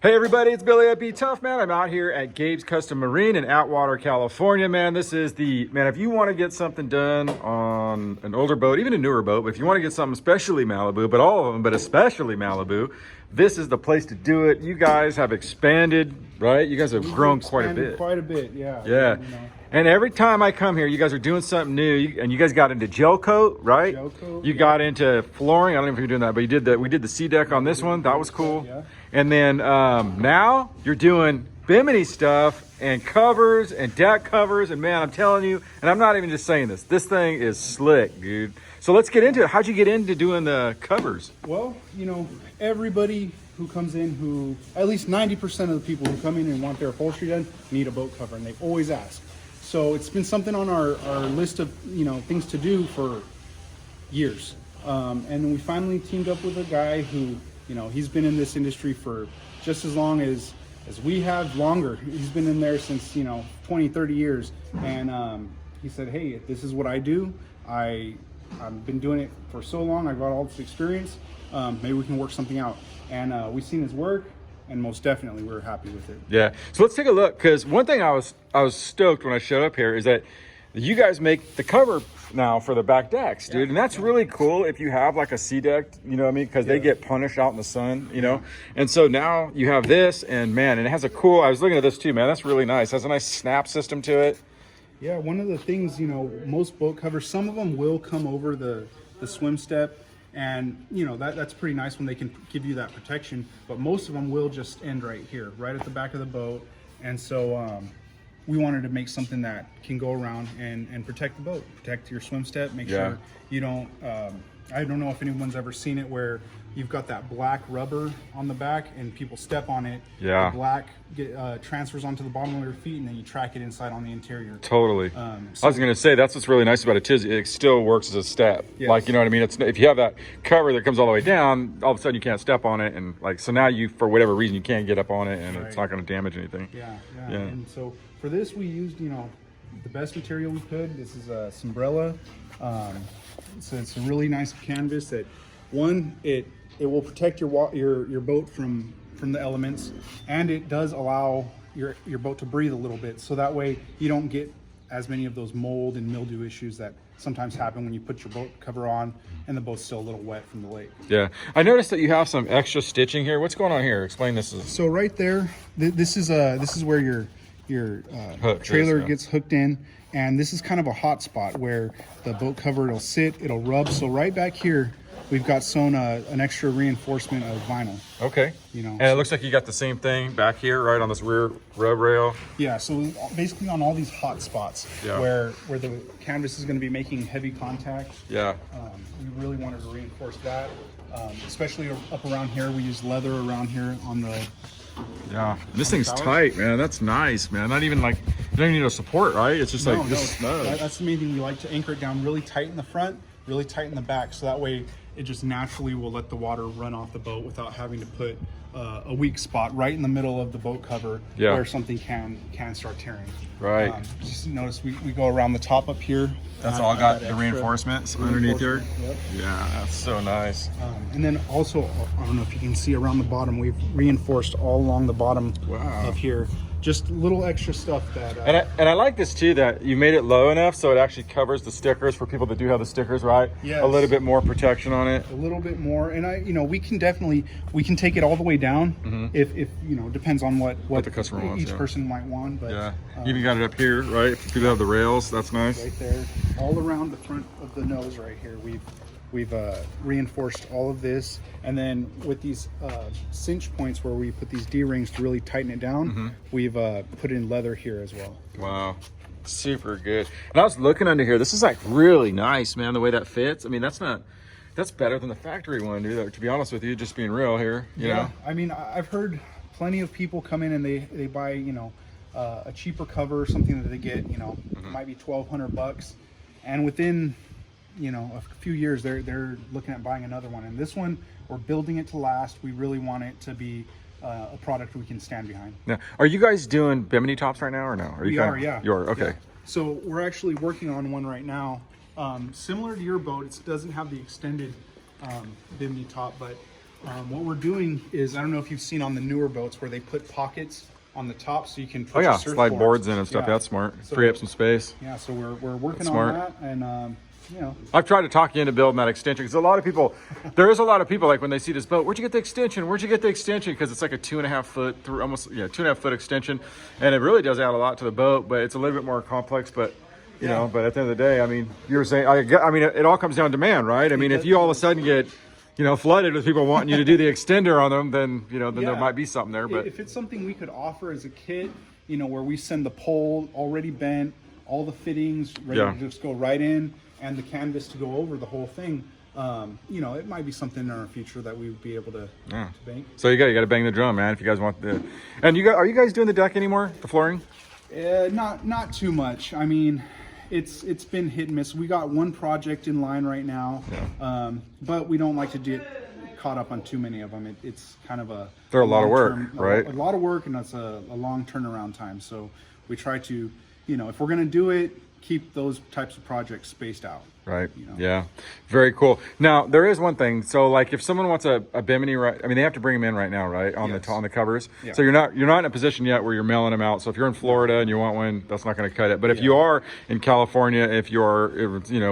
Hey everybody, it's Billy at BTUFF, man. I'm out here at Gabe's Custom Marine in Atwater, California, man. This is the, man, if you want to get something done on an older boat, even a newer boat, but if you want to get something especially Malibu, but all of them, but especially Malibu, this is the place to do it. You guys have expanded, right? You guys have grown quite a bit. Quite a bit, yeah. Yeah. And every time I come here, you guys are doing something new, and you guys got into gel coat, right? Gel coat, you got into flooring. I don't know if you're doing that, but you did that. We did the sea deck on this one. That was cool. Yeah. And then now you're doing Bimini stuff and covers and deck covers. And man, I'm telling you, and I'm not even just saying this. This thing is slick, dude. So let's get into it. How'd you get into doing the covers? Well, you know, everybody who comes in, who at least 90% of the people who come in and want their upholstery done need a boat cover, and they always ask. So it's been something on our list of, you know, things to do for years. And then we finally teamed up with a guy who, you know, he's been in this industry for just as long as we have, longer. He's been in there since, you know, 20, 30 years. And he said, hey, this is what I do. I've been doing it for so long. I've got all this experience. Maybe we can work something out. And we've seen his work, and most definitely we're happy with it. Yeah. So let's take a look, because one thing I was stoked when I showed up here is that you guys make the cover now for the back decks, dude. And that's really cool if you have like a sea deck, you know what I mean? Because they get punished out in the sun, you know? And so now you have this, and man, and it has a cool, I was looking at this too, man. That's really nice. It has a nice snap system to it. Yeah, one of the things, you know, most boat covers, some of them will come over the swim step. And, you know, that's pretty nice when they can give you that protection. But most of them will just end right here, right at the back of the boat. And so we wanted to make something that can go around and protect the boat, protect your swim step, make sure you don't, I don't know if anyone's ever seen it where you've got that black rubber on the back and people step on it. Yeah. The black transfers onto the bottom of your feet, and then you track it inside on the interior. Totally. I was going to say, that's what's really nice about it too, is it still works as a step. Yes. Like, you know what I mean? It's, if you have that cover that comes all the way down, all of a sudden you can't step on it. And like, so now you, for whatever reason, you can't get up on it, and it's not going to damage anything. Yeah. And so for this, we used, you know, the best material we could. This is a Sombrella. So it's a really nice canvas that, one, it will protect your boat from the elements, and it does allow your boat to breathe a little bit, so that way you don't get as many of those mold and mildew issues that sometimes happen when you put your boat cover on and the boat's still a little wet from the lake. Yeah, I noticed that you have some extra stitching here. What's going on here? Explain this. So right there, this is where your trailer gets hooked in, and this is kind of a hot spot where the boat cover, it'll sit, it'll rub. So right back here, we've got sewn an extra reinforcement of vinyl. Okay. You know, and it looks like you got the same thing back here, right on this rear rub rail. Yeah. So basically on all these hot spots where the canvas is going to be making heavy contact. Yeah. We really wanted to reinforce that, especially up around here. We use leather around here on the. Yeah. This thing's tight, man. That's nice, man. Not even like, you don't even need a support, right? It's just that's the main thing. We like to anchor it down really tight in the front, really tight in the back, so that way it just naturally will let the water run off the boat without having to put a weak spot right in the middle of the boat cover where something can start tearing. Right. Just notice we go around the top up here. That's all got the reinforcements underneath here. Yep. Yeah, that's so nice. And then also, I don't know if you can see around the bottom, we've reinforced all along the bottom of here. Just little extra stuff that and I like this too, that you made it low enough so it actually covers the stickers for people that do have the stickers, right? Yes. A little bit more protection on it. A little bit more, and you know, we can take it all the way down if you know, depends on what the customer wants, each person might want. But you even got it up here, right? If people have the rails, that's nice. Right there, all around the front of the nose right here, we've reinforced all of this, and then with these cinch points where we put these D-rings to really tighten it down, we've put in leather here as well. Wow, super good. And I was looking under here, this is like really nice, man, the way that fits. I mean, that's better than the factory one, dude, to be honest with you, just being real here, you know? I mean, I've heard plenty of people come in and they buy, you know, a cheaper cover, something that they get, you know, might be $1,200, and within, you know, a few years they're looking at buying another one. And this one, we're building it to last. We really want it to be a product we can stand behind. Now, are you guys doing Bimini tops right now or no? We are, yeah. You are, okay. Yeah. So we're actually working on one right now, similar to your boat. It doesn't have the extended Bimini top, but What we're doing is, I don't know if you've seen on the newer boats where they put pockets on the top so you can put Oh your yeah, slide surfboards. boards in and stuff. Yeah. That's smart. So- Free up some space. Yeah, so we're working That's on smart. that, and you know, I've tried to talk you into building that extension because a lot of people, there is a lot of people like when they see this boat, where'd you get the extension? Where'd you get the extension? Because it's like a 2.5 foot through almost 2.5 foot extension, and it really does add a lot to the boat, but it's a little bit more complex. But you know, but at the end of the day, I mean, you were saying, I mean, it all comes down to demand, right? I mean, if you all of a sudden get flooded with people wanting you to do the extender on them, then then there Yeah. might be something there. But if it's something we could offer as a kit, where we send the pole already bent, all the fittings ready Yeah. to just go right in, and the canvas to go over the whole thing, it might be something in our future that we would be able to bank. So you got to bang the drum, man, if you guys want the. And are you guys doing the deck anymore? The flooring? Not too much. I mean, it's been hit and miss. We got one project in line right now, but we don't like to get caught up on too many of them. It's kind of They're a lot of work, long-term- right? A lot of work, and that's a long turnaround time. So we try to, if we're going to do it, keep those types of projects spaced out. Right. Yeah. Very cool. Now there is one thing. So like if someone wants a Bimini, right? I mean, they have to bring them in right now, right? On Yes. the covers. Yeah. So you're not in a position yet where you're mailing them out. So if you're in Florida and you want one, that's not going to cut it. But if you are in California, if you're,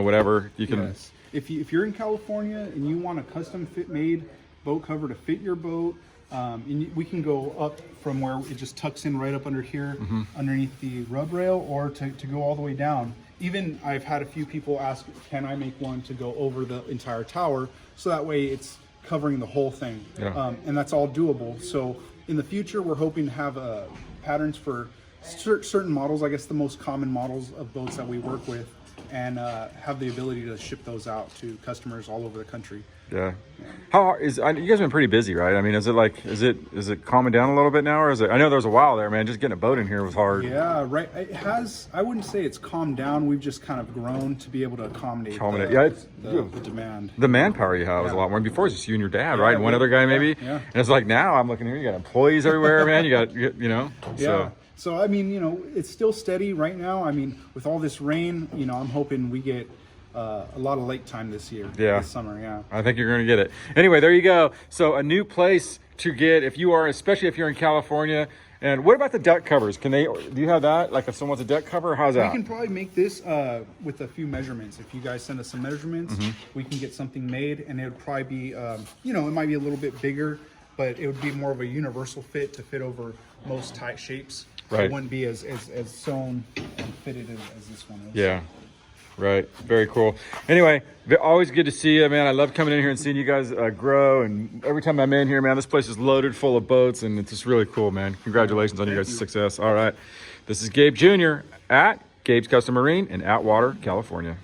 whatever, you can. Yes. If you're in California and you want a custom fit made boat cover to fit your boat, we can go up from where it just tucks in right up under here, underneath the rub rail, or to go all the way down. Even I've had a few people ask, can I make one to go over the entire tower? So that way it's covering the whole thing. Yeah. And that's all doable. So in the future, we're hoping to have patterns for certain models, I guess the most common models of boats that we work with, and have the ability to ship those out to customers all over the country. Yeah. How you guys have been pretty busy, right? I mean, is it calming down a little bit now, or is it? I know there was a while there, man. Just getting a boat in here was hard. Yeah, right. It has. I wouldn't say it's calmed down. We've just kind of grown to be able to accommodate. The demand. The manpower you have is a lot more. Before it's just you and your dad, right? And one other guy maybe. Yeah. And it's like now I'm looking here, you got employees everywhere, man. You got Yeah. So. So I mean, it's still steady right now. I mean, with all this rain, I'm hoping we get a lot of lake time this year. Yeah. This summer. Yeah. I think you're going to get it. Anyway, there you go. So a new place to get especially if you're in California. And what about the deck covers? Do you have that? Like if someone wants a deck cover, how's that? We can probably make this with a few measurements. If you guys send us some measurements, we can get something made, and it would probably be, it might be a little bit bigger, but it would be more of a universal fit to fit over most tight shapes. Right. It wouldn't be as sewn and fitted as this one is. Yeah. Right. Very cool. Anyway, always good to see you, man. I love coming in here and seeing you guys grow. And every time I'm in here, man, this place is loaded full of boats, and it's just really cool, man. Congratulations on your guys' success. All right. This is Gabe Jr. at Gabe's Custom Marine in Atwater, California.